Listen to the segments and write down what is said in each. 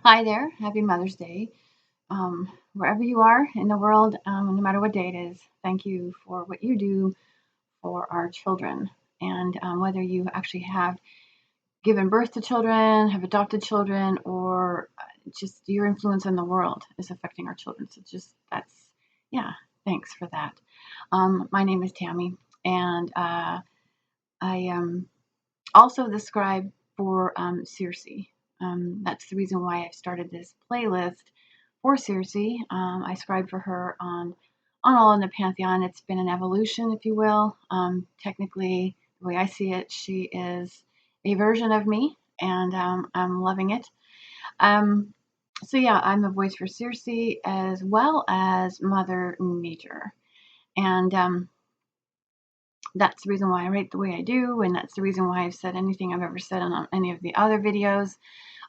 Hi there. Happy Mother's Day. Wherever you are in the world, no matter what day it is, thank you for what you do for our children. And whether you actually have given birth to children, have adopted children, or just your influence in the world is affecting our children. So yeah, thanks for that. My name is Tammy, and I am also the scribe for Circe. That's the reason why I've started this playlist for Circe. I scribe for her on All in the Pantheon. It's been an evolution, if you will. Technically, the way I see it, she is a version of me, and I'm loving it. Um, so yeah, I'm a voice for Circe as well as Mother Nature, and that's the reason why I write the way I do, and that's the reason why I've said anything I've ever said on any of the other videos.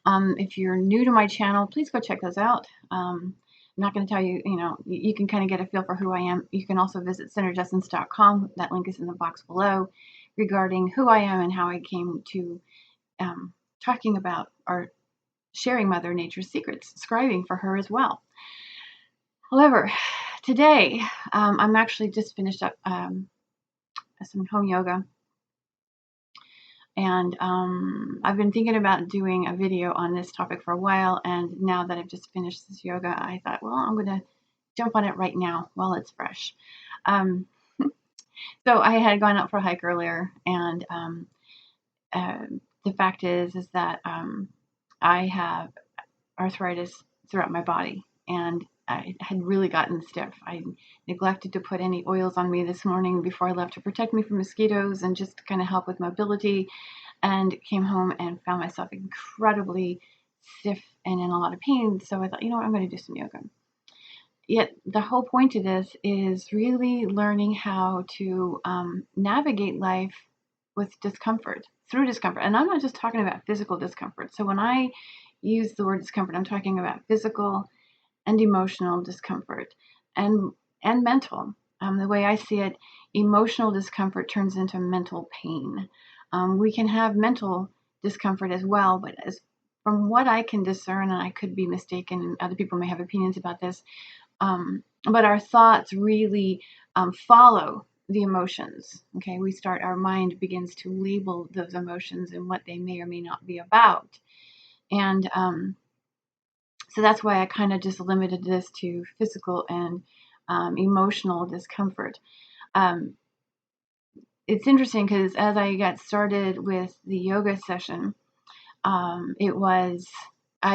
If you're new to my channel, please go check those out. I'm not going to tell you, you can kind of get a feel for who I am. You can also visit centeredessence.com. That link is in the box below regarding who I am and how I came to talking about or sharing Mother Nature's secrets, scribing for her as well. However, today I'm actually just finished up some home yoga. And I've been thinking about doing a video on this topic for a while. And now that I've just finished this yoga, I thought, well, I'm going to jump on it right now while it's fresh. Um, so I had gone out for a hike earlier, and uh, the fact is that I have arthritis throughout my body, and I had really gotten stiff. I neglected to put any oils on me this morning before I left to protect me from mosquitoes and just to kind of help with mobility, and came home and found myself incredibly stiff and in a lot of pain. So I thought, I'm going to do some yoga. Yet the whole point of this is really learning how to navigate life with discomfort, through discomfort. And I'm not just talking about physical discomfort. So when I use the word discomfort, I'm talking about physical and emotional discomfort and mental. The way I see it, emotional discomfort turns into mental pain. We can have mental discomfort as well, but from what I can discern, and I could be mistaken, and other people may have opinions about this, but our thoughts really follow the emotions. Okay, our mind begins to label those emotions and what they may or may not be about. And so that's why I kind of just limited this to physical and emotional discomfort. Um, it's interesting because as I got started with the yoga session, I've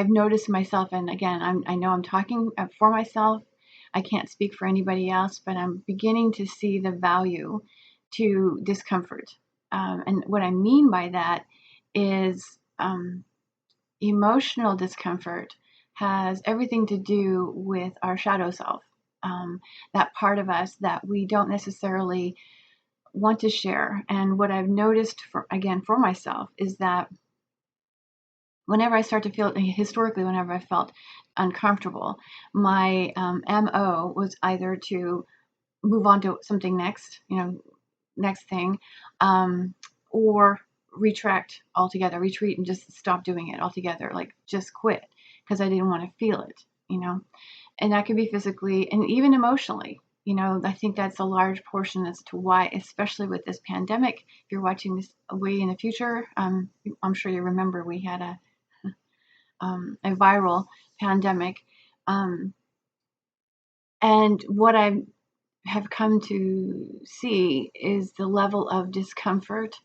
noticed myself, and again, I know I'm talking for myself. I can't speak for anybody else, but I'm beginning to see the value to discomfort. And what I mean by that is emotional discomfort has everything to do with our shadow self, that part of us that we don't necessarily want to share. And what I've noticed, for myself, is that whenever I start to feel, historically, whenever I felt uncomfortable, my MO was either to move on to something next thing, or retreat and just stop doing it altogether, like just quit because I didn't want to feel it. And that could be physically and even emotionally. I think that's a large portion as to why, especially with this pandemic, if you're watching this way in the future, I'm sure you remember we had a viral pandemic. And what I have come to see is the level of discomfort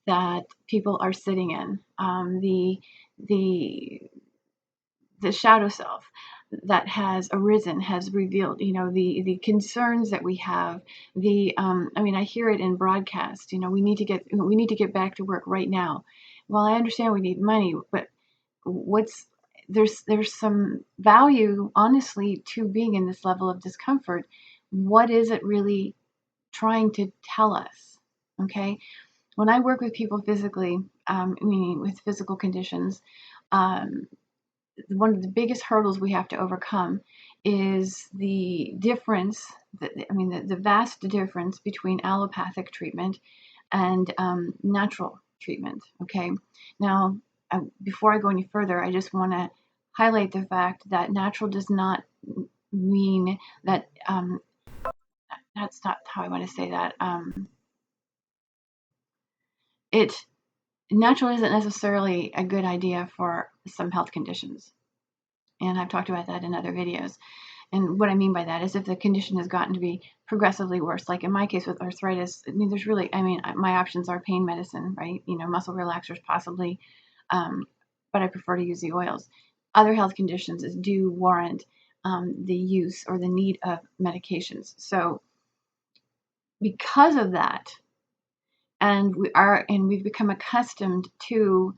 that people are sitting in, the the shadow self that has arisen, has revealed, the concerns that we have. I hear it in broadcast. We need to get back to work right now. Well, I understand we need money, but what's there's some value, honestly, to being in this level of discomfort. What is it really trying to tell us? Okay, when I work with people physically, meaning with physical conditions, um, one of the biggest hurdles we have to overcome is the difference, the vast difference between allopathic treatment and natural treatment. Okay, now before I go any further, I just want to highlight the fact that natural does not mean that, that's not how I want to say that. It Natural isn't necessarily a good idea for some health conditions. And I've talked about that in other videos. And what I mean by that is if the condition has gotten to be progressively worse, like in my case with arthritis, my options are pain medicine, right? Muscle relaxers possibly, but I prefer to use the oils. Other health conditions do warrant the use or the need of medications. So because of that, we've become accustomed to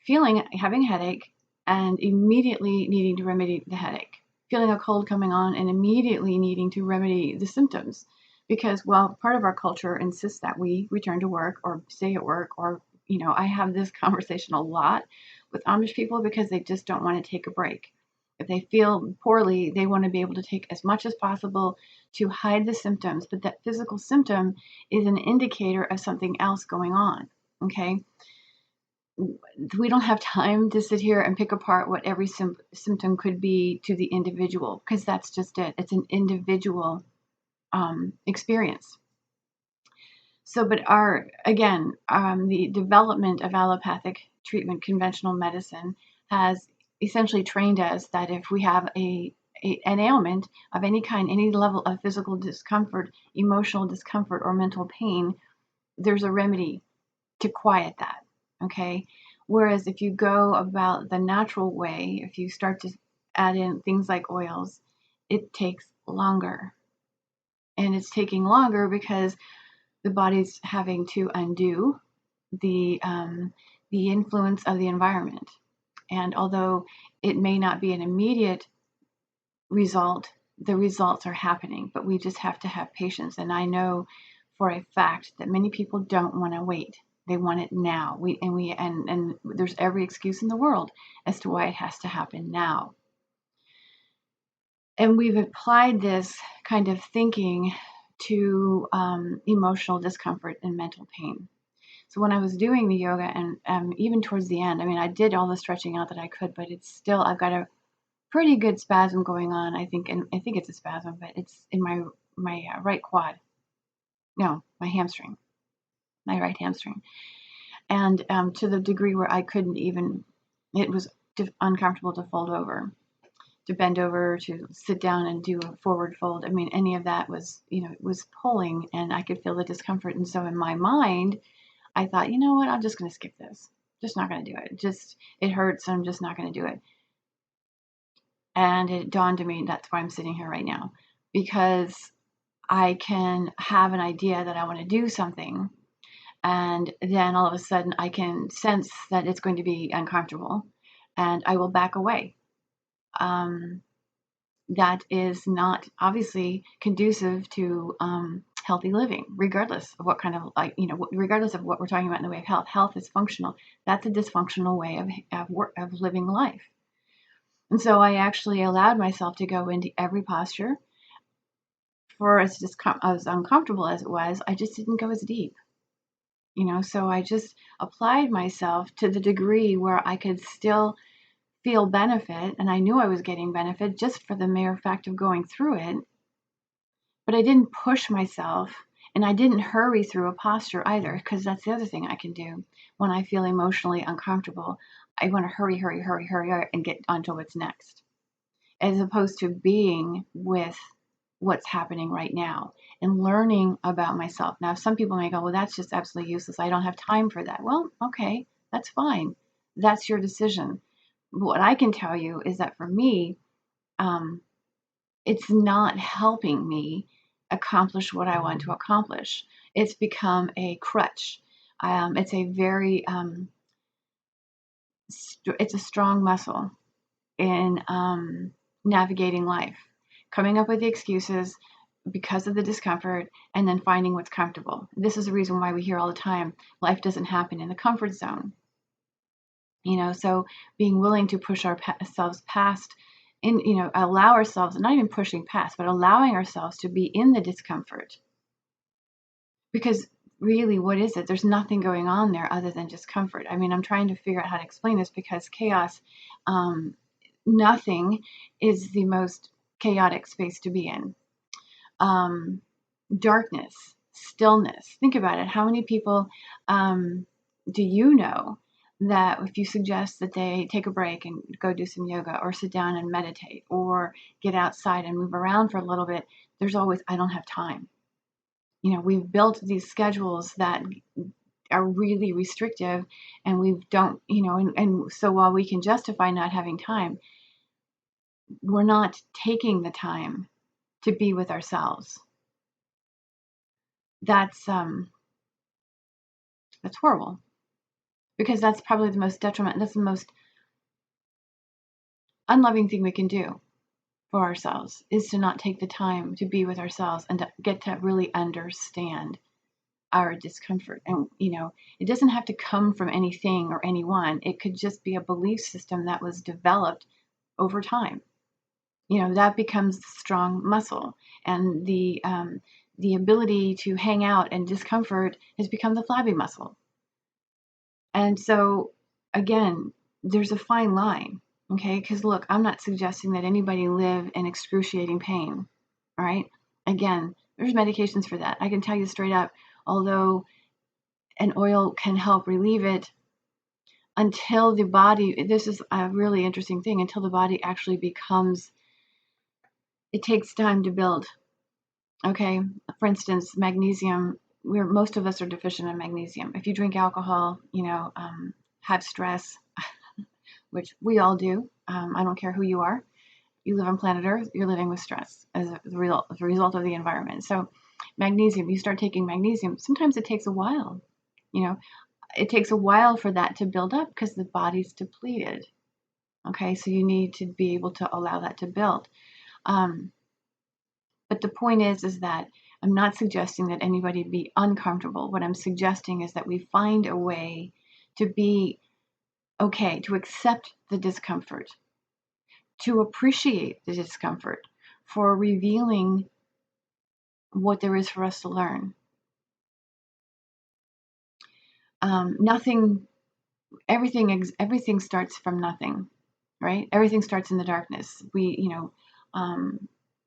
having a headache and immediately needing to remedy the headache, feeling a cold coming on and immediately needing to remedy the symptoms, because, well, part of our culture insists that we return to work or stay at work, or I have this conversation a lot with Amish people because they just don't want to take a break. If they feel poorly, they want to be able to take as much as possible to hide the symptoms, but that physical symptom is an indicator of something else going on. Okay. We don't have time to sit here and pick apart what every symptom could be to the individual, because that's just it. It's an individual experience. So, but the development of allopathic treatment, conventional medicine, has essentially trained us that if we have an ailment of any kind, any level of physical discomfort, emotional discomfort, or mental pain, there's a remedy to quiet that. Okay. Whereas if you go about the natural way, if you start to add in things like oils, it takes longer. And it's taking longer because the body's having to undo the influence of the environment. And although it may not be an immediate result, the results are happening, but we just have to have patience. And I know for a fact that many people don't want to wait. They want it now. And there's every excuse in the world as to why it has to happen now. And we've applied this kind of thinking to emotional discomfort and mental pain. So when I was doing the yoga, and even towards the end, I did all the stretching out that I could, but it's still, I've got a pretty good spasm going on, I think, and I think it's a spasm, but it's in my right quad. No, my hamstring, my right hamstring, and to the degree where I couldn't even. It was uncomfortable to fold over, to bend over, to sit down and do a forward fold. Any of that was, it was pulling, and I could feel the discomfort. And so in my mind, I thought, you know what, I'm just going to skip this. Just not going to do it. It hurts. I'm just not going to do it. And it dawned on me that's why I'm sitting here right now, because I can have an idea that I want to do something, and then all of a sudden I can sense that it's going to be uncomfortable, and I will back away. That is not obviously conducive to healthy living, regardless of what kind of, regardless of what we're talking about in the way of health. Health is functional. That's a dysfunctional way of living life. And so I actually allowed myself to go into every posture. For as uncomfortable as it was, I just didn't go as deep. So I just applied myself to the degree where I could still feel benefit, and I knew I was getting benefit just for the mere fact of going through it. But I didn't push myself, and I didn't hurry through a posture either, because that's the other thing I can do. When I feel emotionally uncomfortable, I want to hurry, and get onto what's next, as opposed to being with what's happening right now and learning about myself. Now, some people may go, well, that's just absolutely useless. I don't have time for that. Well, okay, that's fine. That's your decision. But what I can tell you is that for me, it's not helping me accomplish what I want to accomplish. It's become a crutch. It's a very, it's a strong muscle in navigating life, coming up with the excuses because of the discomfort, and then finding what's comfortable. This is the reason why we hear all the time, life doesn't happen in the comfort zone. So being willing to push ourselves past, allow ourselves, not even pushing past, but allowing ourselves to be in the discomfort. Because really, what is it? There's nothing going on there other than just comfort. I'm trying to figure out how to explain this, because chaos, nothing is the most chaotic space to be in. Darkness, stillness. Think about it. How many people do you know that if you suggest that they take a break and go do some yoga or sit down and meditate or get outside and move around for a little bit, there's always, I don't have time. We've built these schedules that are really restrictive, and we don't, and so while we can justify not having time, we're not taking the time to be with ourselves. That's horrible, because that's probably the most detriment. That's the most unloving thing we can do for ourselves, is to not take the time to be with ourselves and to get to really understand our discomfort. And it doesn't have to come from anything or anyone. It could just be a belief system that was developed over time. That becomes the strong muscle, and the ability to hang out and discomfort has become the flabby muscle. And so, again, there's a fine line, okay? Because look, I'm not suggesting that anybody live in excruciating pain, all right? Again, there's medications for that. I can tell you straight up, although an oil can help relieve it, until the body, this is a really interesting thing, until the body actually becomes, it takes time to build, okay? For instance, magnesium, most of us are deficient in magnesium. If you drink alcohol, have stress, which we all do. I don't care who you are. You live on planet Earth, you're living with stress as a result of the environment. So magnesium, you start taking magnesium, sometimes it takes a while. It takes a while for that to build up because the body's depleted. Okay, so you need to be able to allow that to build. But the point is that I'm not suggesting that anybody be uncomfortable. What I'm suggesting is that we find a way to be okay, to accept the discomfort, to appreciate the discomfort for revealing what there is for us to learn. Everything starts from nothing, right? Everything starts in the darkness.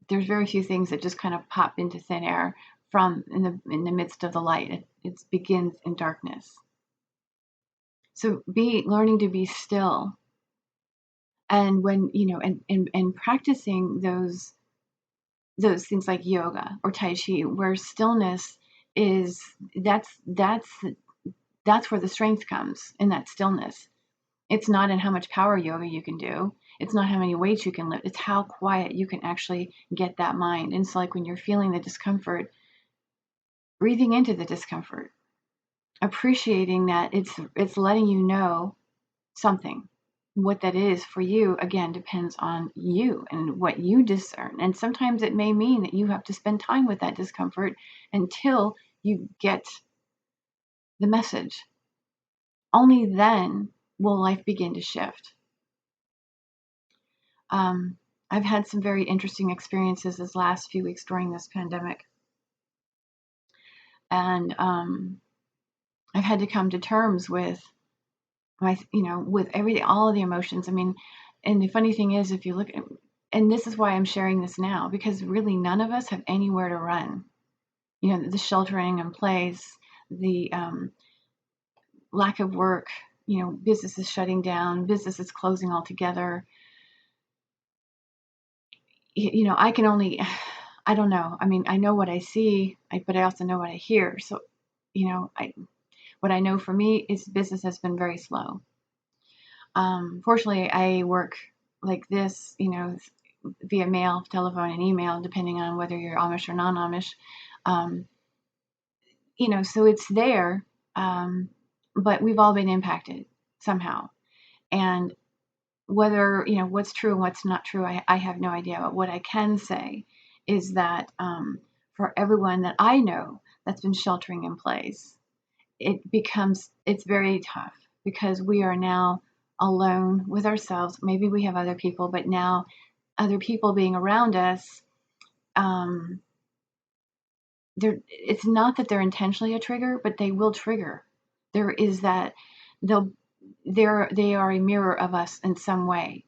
There's very few things that just kind of pop into thin air from in the midst of the light. It begins in darkness. So learning to be still, and when and practicing those things like yoga or tai chi, where stillness is, that's where the strength comes, in that stillness. It's not in how much power yoga you can do. It's not how many weights you can lift. It's how quiet you can actually get that mind. And it's like when you're feeling the discomfort, breathing into the discomfort, appreciating that it's letting you know something. What that is for you, again, depends on you and what you discern. And sometimes it may mean that you have to spend time with that discomfort until you get the message. Only then will life begin to shift. I've had some very interesting experiences this last few weeks during this pandemic. And I've had to come to terms with with all of the emotions. I mean, and the funny thing is, if you look at, and this is why I'm sharing this now, because really none of us have anywhere to run. The sheltering in place, the lack of work, businesses shutting down, businesses closing altogether. I can only, I don't know. I mean, I know what I see, but I also know what I hear. So, what I know for me is business has been very slow. Fortunately, I work like this, via mail, telephone, and email, depending on whether you're Amish or non-Amish. So it's there, but we've all been impacted somehow. And whether, what's true and what's not true, I have no idea. But what I can say is that for everyone that I know that's been sheltering in place, it's very tough, because we are now alone with ourselves. Maybe we have other people, but now other people being around us, it's not that they're intentionally a trigger, but they will trigger. There is that they are a mirror of us in some way.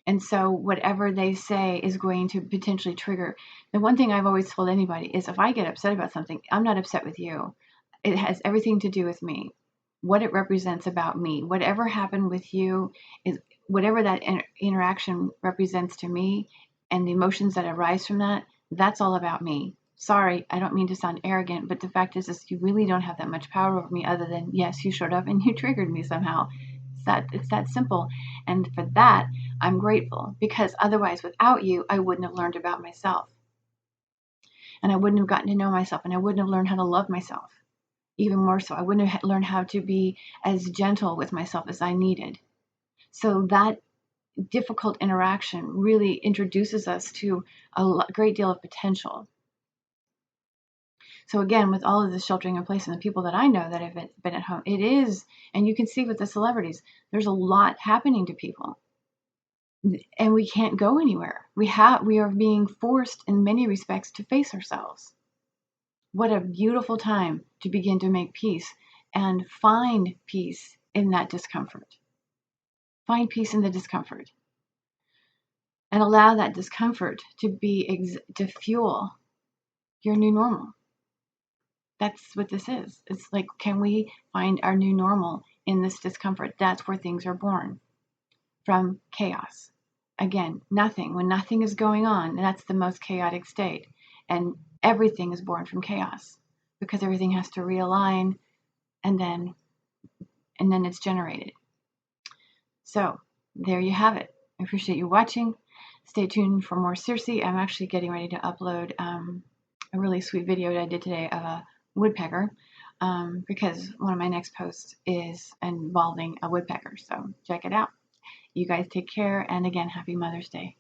And so whatever they say is going to potentially trigger. The one thing I've always told anybody is if I get upset about something, I'm not upset with you. It has everything to do with me, what it represents about me. Whatever happened with you is whatever that interaction represents to me and the emotions that arise from that, that's all about me. Sorry, I don't mean to sound arrogant, but the fact is you really don't have that much power over me other than, yes, you showed up and you triggered me somehow. It's that simple. And for that, I'm grateful because otherwise, without you, I wouldn't have learned about myself. And I wouldn't have gotten to know myself and I wouldn't have learned how to love myself. Even more so, I wouldn't have learned how to be as gentle with myself as I needed. So that difficult interaction really introduces us to a great deal of potential. So again, with all of this sheltering in place and the people that I know that have been at home, it is, and you can see with the celebrities, there's a lot happening to people. And we can't go anywhere. We are being forced in many respects to face ourselves. What a beautiful time to begin to make peace and find peace in that discomfort. Find peace in the discomfort and allow that discomfort to be to fuel your new normal. That's what this is. It's like, can we find our new normal in this discomfort? That's where things are born, from chaos. Again, nothing. When nothing is going on, that's the most chaotic state. And everything is born from chaos because everything has to realign and then it's generated. So there you have it. I appreciate you watching. Stay tuned for more Circe. I'm actually getting ready to upload a really sweet video that I did today of a woodpecker because one of my next posts is involving a woodpecker. So check it out. You guys take care. And again, happy Mother's Day.